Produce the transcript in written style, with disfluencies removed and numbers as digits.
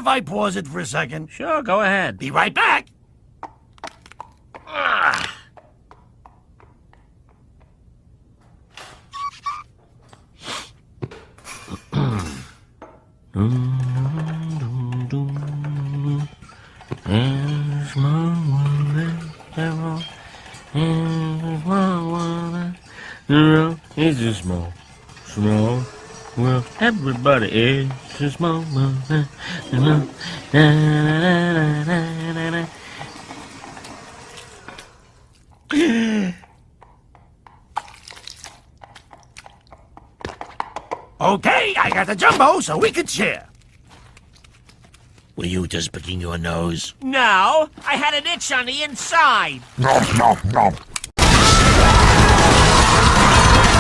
if I pause it for a second? Sure, go ahead. Be right back. It's a small world. Everybody is a small world. Okay, I got the jumbo so we could share. Were you just picking your nose? No, I had an itch on the inside. Nom nom nom.